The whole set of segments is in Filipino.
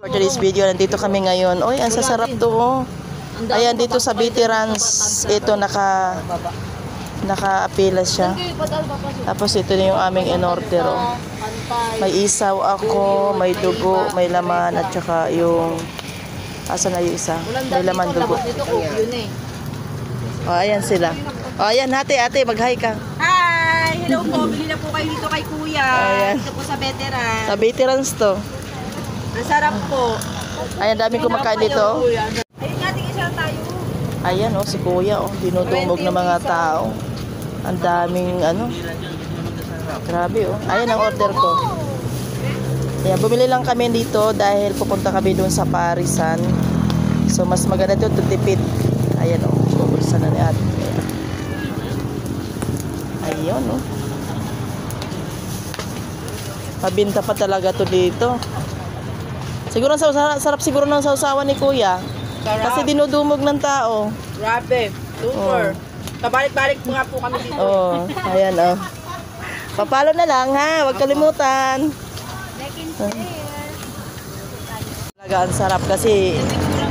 For today's video, nandito kami ngayon. Oy, ang sasarap to, oh. Ayan, dito sa Veterans, ito naka-apila siya. Tapos ito na yung aming in-order, oh. May isaw ako, may dugo, may laman, at saka yung... Asa na yung isa? May laman, dugo. Oh, ayan sila. Oh, ayan, ate, mag-hi ka. Hi! Hello po, bili na po kayo dito kay Kuya. Ayan. Dito po sa Veterans. Sa Veterans to. Ang sarap po. Ayan, daming kumakain dito. Ayun nga, tingin tayo. Ayan, oh, si Kuya, oh, dinudumog ng mga tao. Ang daming, ano. Grabe, oh. Ayan ang order ko. Ayan, bumili lang kami dito dahil pupunta kami doon sa Parisan. So, mas maganda ito, tipid. Ayan, oh. Bubulsan na ni ate. Ayan, oh. Mabinta pa talaga to dito. Siguro sarap siguro ng sausawan ni Kuya. Sarap. Kasi dinudumog ng tao. Grabe. Super. Kabalik-balik po nga po kami dito. Oh, ayan, oh. Papalo na lang, ha? Huwag kalimutan. Talaga ang sarap kasi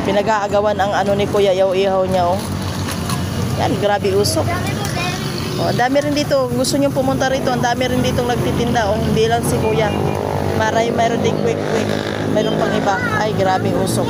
pinag-aagawan ang ano ni Kuya, ihaw niya, oh. Yan, grabe usok. Oh, ang dami rin dito. Gusto nyo pumunta rito. Ang dami rin dito nagtitinda, oh. Hindi lang si Kuya. Mayroon din quick. Mayroon pang iba. Ay, grabe usok.